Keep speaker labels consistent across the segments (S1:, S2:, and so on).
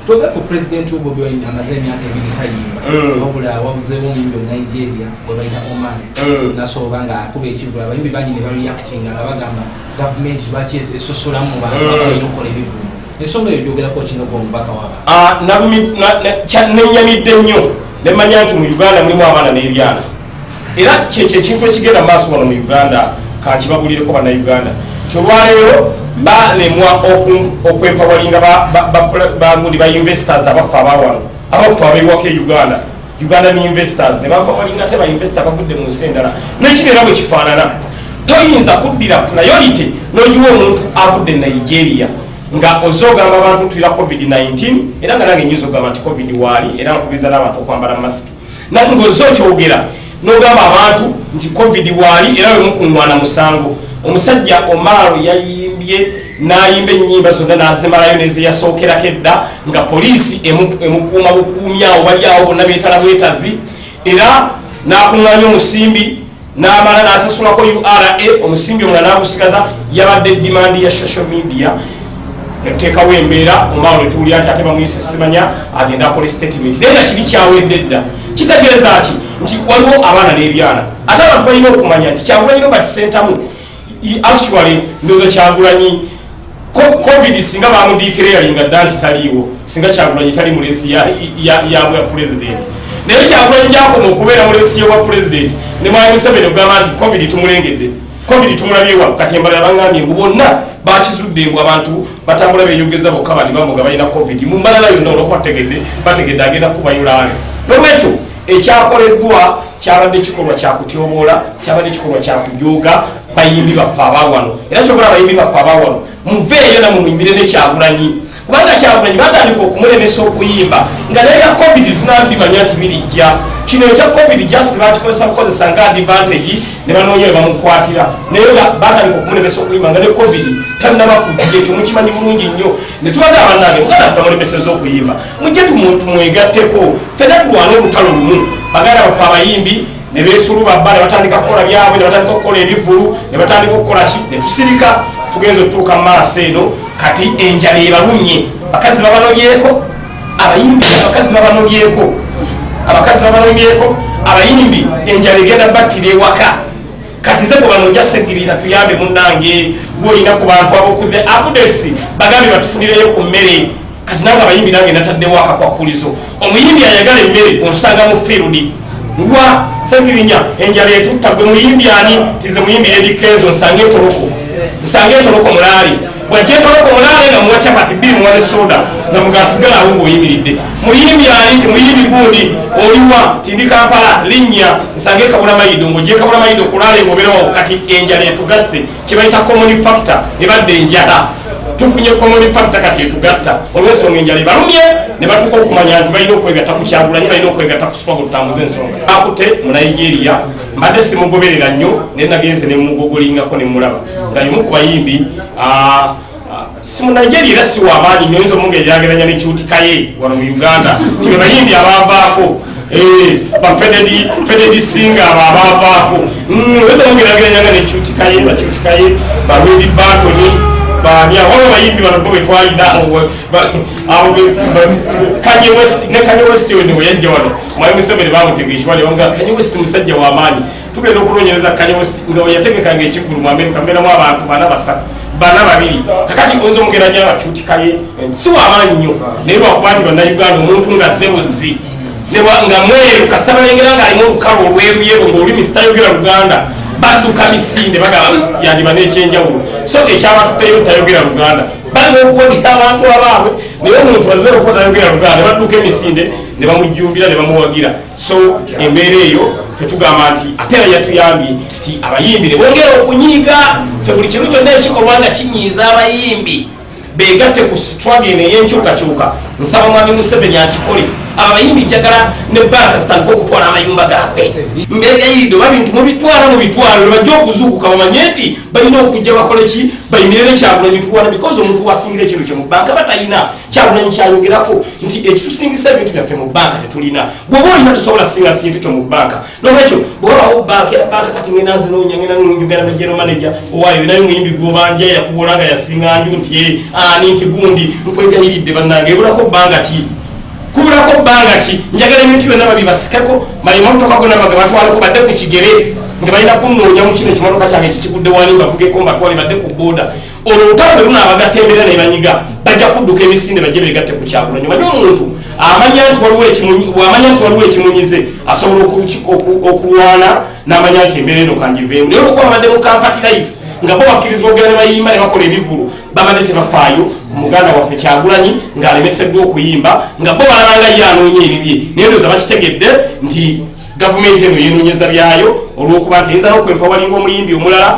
S1: Toga ku president Bobi Wine amaze emyaka ebiri tayimba wabula wabuzeewo omuyimbi mu Nigeria gwe bayita Oman nasobola nga akuba ekivulu abayimbi bangi ne bareactinga nga bagamba gavumenti lwaki esosolamu mu bantu abalina okukola ebivumu ensonga eyo gyogerako kino gw'omubaka waba nenyamidde nnyo nemanya nti mu Uganda mulimu abaana n'ebyana era kyekyo ekintu ekigenda mu maaso wano mu Uganda kankibabulireko bannayuganda kyolwaleero balemwa okwempawalinga bagundi ba investors abafa abawano abafa abaiwako e Uganda ni investors ne bampawalinga ate ba investor bavudde mu nsi endala n'ekibeera bwe kifaanana toyinza kuddira priority n'ogiwa omuntu avudde Nigeria nga ozogamba abantu tulira COVID-19 era nga nange nyizo gamba nti COVID waali era nkubiriza n'abantu okwambala masiki nange ng'ozokyogera n'ogamba abantu nti COVID waali era we mukuŋŋwana musango omusajja Omaro yayimbye n'ayimba ennyimba zonna n'azimalayo nezeyasookerako edda nga poliisi emukuuma bukuumi awo bali awo bonna beetala bwetazi era n'akuŋŋaanya omusimbi n'amala n'asasulako URA omusimbi omulala n'agusigaza yabadde dimandi ya social media netuteekawo embeera Omaro netuwulira nti ate bamuyise simanya agenda akola statement naye nga kiri kyawedde dda kitegeeza ki nti waliwo abaana n'ebyana ate abantu balina okumanya nti Kyagulanyi Robert Ssentamu actually ndoza Kyagulanyi COVID singa bamudikireyalinga dda nti taliiwo singa Kyagulanyi tali mu leesi yabwe ya president naye Kyagulanyi gyakoma okubeera mu leesi y'obwa president ne Mwai Museveni okugamba nti COVID tumulengedde COVID tumulabyewa kati embalala bangambye mbu bonna bakizudde mbu abantu batambula beeyogeza bokka bali bamuga balina COVID mu mbalala yonna olwokuba bategedde agenda kubayulaale n'olwekyo ekyakoleddwa kyabadde kikolwa kyakutyoboola kyabadde kikolwa kyakujooga bayimbi baffe abawano era kyobola abayimbi baffe abawano muveeyo namwe muyimbire ne Kyagulanyi kubanga Kyagulanyi batandika okumulemesa okuyimba nga naye ya COVID tunabimanya nti birijja kino ekya COVID just bakikozesa kukozesa nga advantage ne banoonya we bamukwatira naye batandika okumulemesa okuyimba nga ne COVID tanaba kujja ekyo mukimanyi bulungi nnyo ne tubagamba bannange muganda tulamulemeseza okuyimba mujje tumwegatteko ffenna tulwane olutalo lumu baganda baffe abayimbi ne beesuluba bba ne batandika kukola byabwe ne batandika okukola ebivulu ne batandika okukola ki ne tusirika tugenza okutuuka mu maaso eno kati enjala ebalumye bakazi babanonyeko abayimbi abakazi babanonyeko abayimbi enjala egenda battira ewaka kati nze bwebanojja segirira tuyambe munnange gweolina ku bantu abokuze updates bagambe batufunireyo ku mmere kati nange abayimbi nange nataddewo akakwakulizo omuyimbi ayagala emmere onsanga mu field ngwa segirinya enjala etutta gwe muyimbi ani tize muyimbi Edikenzo nsange etoloko mulaali bwajja etoloko mulaali nga muwa chapati bbiri muwa ne soda nga mugasigala awo ng'oyimiridde muyimbi ani nti muyimbi gundi oliwa tindi Kampala linnya nsange Kabula Mayido ng'ojje Kabula Mayido kulaale ng'obeerawo kati enjala etugasse kye bayita common factor ebadde enjala tufunye common factor kati etugatta olw'ensonga enjala ebalumye ne batuuka okumanya nti balina okwegatta ku Kyagulanyi balina okwegatta ku Super okutambuza ensonga akutte mu Nigeria mbadde simugoberera nnyo naye nagenze ne mugogolingako ne mulaba nga y'omu ku bayimbi si mu Nigeria era si w'amaanyi nnyo oyinza omunga eryageranya ne Kyutikaye wano mu Uganda ti be bayimbi abaavaako Fededi Singa abaavaako oyinza omunga eryageranyanga ne Kyutikaye bakyutikaye balwedi Batoni banya wao bayimbi bano bwe twalina Kanye West we yajja wano Mwai Museveni bamutegeeza wale wanga Kanye West musajja wa amaanyi tugenda okulonyereza Kanye West nga yategekanga ekivulu mu Amerika mberamu abantu bana babiri kakati oyinza omugeranya Bakyutikaye si wa amaanyi nnyo naye lwakuba nti bannayuganda omuntu nga Zebuzi nga mweru kasabalengera nga alimu olukalu olweruyeru ng'olulimi sitayogera Luganda badduka misinde bagaba yandiba n'ekyenjawulo so ekyabatuteyo tayogera Luganda balina okuwogera abantu abaabwe naye omuntu azoera okuba tayogera Luganda badduka emisinde ne bamujjumbira ne bamuwagira so embeera eyo fe tugamba nti ate era yatuyambye nti abayimbi ne bongera okunyiiga fe buli kintu kyonna ekikolwa nga kinyiiza abayimbi beegatte ku struggle ey'enkyukakyuka nsaba Mwami Museveni akikole abayimbi njagala ne banka zitandika okutwala amayumba gaabwe mbeegayiridde oba bintu mubitwalo bajja okuzuukuka bamanye nti balina okujja bakole ki bayimirire ne Kyagulanyi tuwana because omuntu wasingira ekintu kye mu banka batalina Kyagulanyi kyayogerako nti ekitusingisa ebintu byaffe mu banka tetulina bw'oba olina tosobola singa kintu kyo mu banka n'olwekyo bw'obawo banka kati ngenda nzinoonya ngenda njogera ne general manager owaayo naye omuyimbi gw'obanja yakubolanga yasinga nju nti
S2: nti gundi nkwegayiridde bannange ebulako bbanga ki kubulako bbanga ki njagala ebintu byonna babibasikako malimotoka gonna bagabatwaleko badde ku kigere nga balina kunnoonya mu kino ekimotoka kyange kikigudde wali mbavugeko mbatwale badde ku booda olwo olutalo bwe lunaabagattembera ne banyiga bajja kudduka emisinde bajje beegatte ku Kyagulanyi manyi omuntu amanya nti waliwo ekimunyize asobola okulwana n'amanya nti embeera eno kangiveemu naye olwokuba babadde mu Comfort Life nga bo bakkirizibwa okugenda ne bayimba ne bakola ebivulu babadde tebafaayo ku muganda waffe Kyagulanyi ng'alemeseddwa okuyimba nga bo balabanga ye anoonya ebibye naye ndowooza bakitegedde nti gavumenti eno yeenoonyeza byayo olw'okuba nti eyinza n'okwempawalinga omuyimbi omulala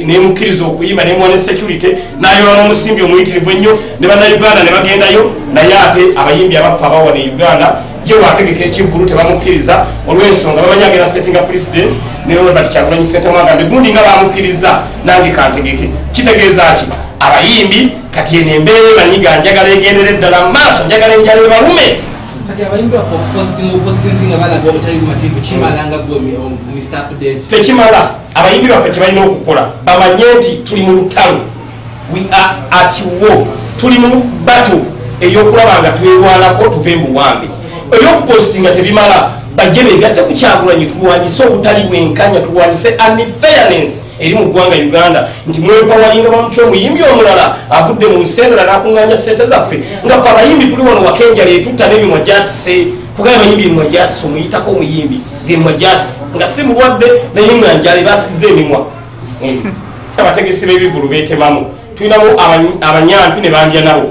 S2: nemukkiriza okuyimba nemuwa ne security n'ayola n'omusimbi omuyitirivu ennyo ne bannayuganda ne bagendayo naye ate abayimbi abaffe abawa ne Uganda ye wategeka ekivulu tebamukkiriza olw'ensonga bamanyi agenda settinga president ne Robert Kyagulanyi Ssentamu agambe gundi nga bamukkiriza nange kantegeke kitegeeza ki abayimbi kati eno embeera banyiga njagala egendera eddala mu maaso njagala enjala ebalume
S1: kati abayimbi baffe okupostinzi nga balaga obutali bumativu kimalanga gwe Mr. Update
S2: tekimala abayimbi baffe kyebalina okukola bamanye nti tuli mu lutalo we are at war tuli mu battle ey'okulaba nga twerwanako tuve buwambe ey'okupostinga tebimala bajje beegatte ku Kyagulanyi tulwanyise obutali bwenkanya tulwanyise unfairness eri mu ggwanga Uganda nti mwempawalinga bamutwe omuyimbi omulala avudde mu nsendera n'akuŋŋaanya ssente zaffe nga ffe abayimbi tuli wano wakenjala etutta n'emimwa gyatise kugaba abayimbi emimwa gyatise omuyitako omuyimbi ng'emimwa gyatise nga si mulwadde naye nga njala ebasizza emimwa abategesi b'ebivulu beetemamu tulinamu abanyampi ne bandya nabo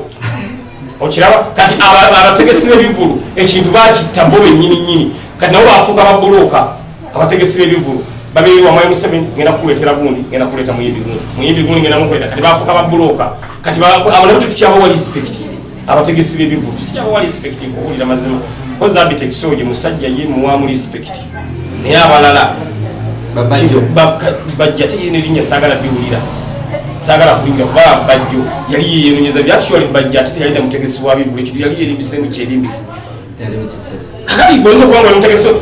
S2: okiraba kati abategesi b'ebivulu ekintu bakitta bo bennyini kati nabo bafuuka babulooka abategesi b'ebivulu babiri wa Mwai Museveni ngenda kuletera gundi ngenda kuleta muyimbi gundi ngenda mukuleta kati bafuuka babulooka kati abalabo tetukyabawa respect abategesi b'ebivulu sikyabawa respect okuwulira mazima koza abitekisoje musajja ye muwamu respect naye abalala bajja teyina erinnya saagala biwulira saagala kuyingira kuba bajjo yali yeyeenoonyeza byakituwali bajja ate teyalina mutegesi wa bivulu ekyo yali yerimbisemu kyerimbike kakati gwenza okubanga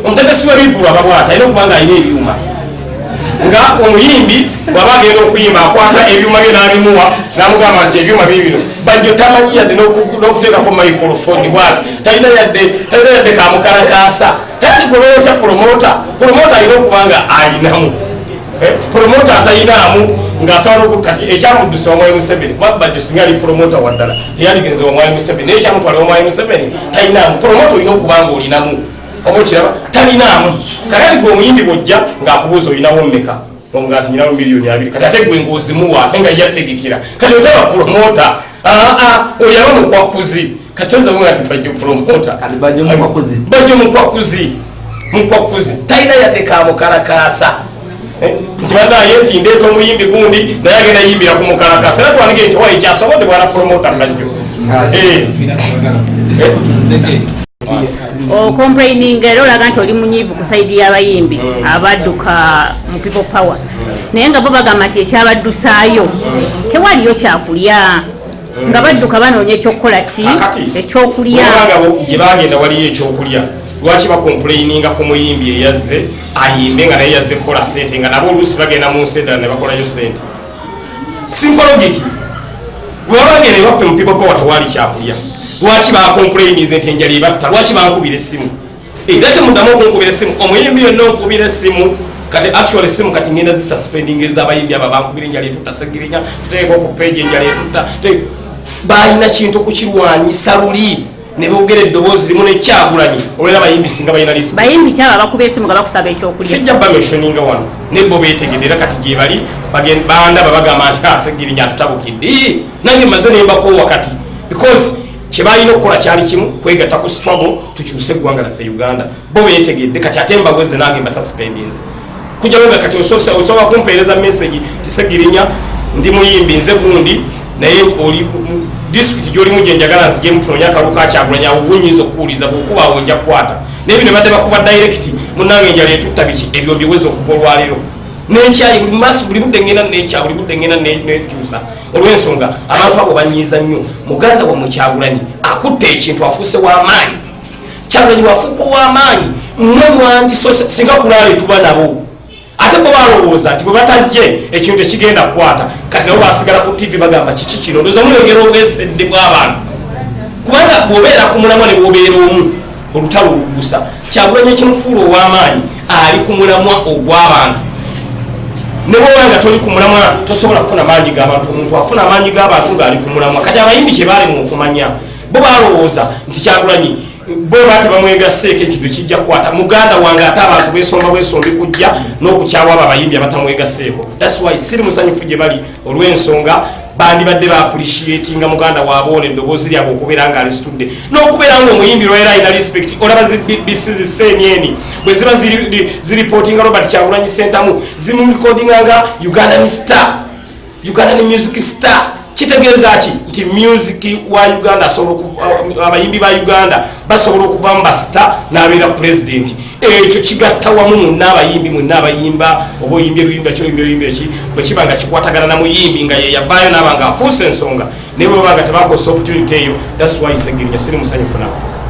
S2: omutegesi w'ebivulu aba bw'ati alina okuba nga alina ebyuma nga omuyimbi bw'aba agenda okuyimba akwata ebyuma bye n'abimuwa n'amugamba nti ebyuma bibino bajjo tamanyi yadde n'okuteekako microphone bw'ati talina yadde kamukalakaasa kati gwe otya promota alina okuba nga alinamu promota atayinaamu ng'asobola kati ekyamuddusa Omwai Museveni kuba bajjo singa ali promota waddala teyaligenze Omwai Museveni naye ekyamutwala Omwai Museveni tayinaamu promota olina okuba nga olinamu oba okiraba talinaamu kakati gwe omuyimbi bw'ojja ng'akubuuza olinawo mmeka nga ati nyinawo $2,000,000 kati ate gwe ng'ozimuwa ate nga yategekera kati otaba promota oyaba mukwakuzi kati oyinza kuga ati bajjo promota bajjo mukwakuzi talina yadde kamukalakaasa nti banaye nti ndeeta omuyimbi gundi naye agenda yimbira ku mukalakasa era twanige nti wayi kyasobodde bwana promota bajjo
S3: complaining era olaga nti oli munyiivu ku saidi y'abayimbi abadduka mu people power naye nga bo bagamba nti ekyabaddusaayo tewaliyo kyakulya nga badduka banoonya ekyokukola ki ekyokulya
S2: gye bagenda waliyo ekyokulya lwaki bakomplaininga ku muyimbi eyazze ayimbe nga naye yazze kukola sente nga nabo oluusi bagenda mu nsi eddala ne bakolayo sente simkologiki bwebagenda ewaffe mu people power tewali kyakulya lwaki bakomplainize nti enjala ebatta lwaki bankubira essimu era temuddamu okunkubira essimu omuyimbi yonna onkubira essimu kati actual essimu kati ngenda zisuspendingiriza abayimbi abo bankubira enjala etutta segirinya tuteeka ku page enjala etutta balina kintu okukirwanyisa luli ne boogera eddoboozi limu ne Kyagulanyi olwera abayimbi singa balina lisi
S3: bayimbi kyaba bakuba essimu nga bakusaba ekyokulya
S2: sijja bamentioninga wano ne bo beetegedde era kati gye bali bandaba bagamba nti segirinya atutabukidde nange maze ne mbakoowa kati because kyebalina okukola kyali kimu kwegatta ku struggle tukyuse eggwanga laffe Uganda bo beetegedde kati ate mbagweze nange mbasuspendinze kujjawo nga kati osobola kumpeereza message tisegirinya ndi muyimbi nze gundi naye oli district gy'olimu gye njagala nzigemu tunoonya akalulu ka Kyagulanyi awo gunyinza okuwuliza bw'okuba awo nja kukwata naye bino badde bakuba direct munnange enjala etutta biki ebyo mbiweza okuva olwaleero n'ekyayi buli maaso buli budde ngenda n'ekya buli budde ngenda n'ekyusa olw'ensonga abantu abo banyiiza nnyo muganda wammwe Kyagulanyi akutte ekintu afuuse w'amaanyi Kyagulanyi wafuuka w'amaanyi mmwe mwandisose singa kulaale tuba nabo ate bo balowooza nti bwe batajje ekintu ekigenda kukwata kati nabo basigala ku TV bagamba kiki kino ndowooza mulengera obwesedde bw'abantu kubanga bw'obeera ku mulamwa ne bw'obeera omu olutalo olugusa Kyagulanyi ekimufuula ow'amaanyi ali ku mulamwa ogw'abantu ne bwoba nga toli ku mulamwa tosobola kufuna maanyi g'abantu omuntu afuna amaanyi g'abantu ng'ali ku mulamwa kati abayimbi kye baalimu okumanya bo balowooza nti Kyagulanyi bo baate bamwegasseeko ekintu ekijja kukwata muganda wange ate abantu beesomba bwesombi kujja n'okukyawa abo abayimbi abatamwegasseeko that's why siri musanyufu gye bali olw'ensonga bandibadde ba appreciatinga muganda waabwe ono eddoboozi lyabwe okubeera nga alisitudde n'okubeera nga omuyimbi lwaera alina respect olaba BBC ziseenyeni bwe ziba ziripootinga Robert Kyagulanyi Ssentamu zimurekodinga nga Ugandan star Ugandan music star kitegeeza ki nti music wa Uganda abayimbi ba Uganda basobola okuvaamu basita n'abeera president ekyo kigatta wamu munna abayimbi mwenna abayimba oba oyimbi oluyimba kyoyimbi eki bwe kiba nga kikwatagana na muyimbi nga ye yavaayo n'aba nga afuusa ensonga naye bwe baba nga tebakozesa opportunity eyo that's why Ssegirinya siri musanyufu nabo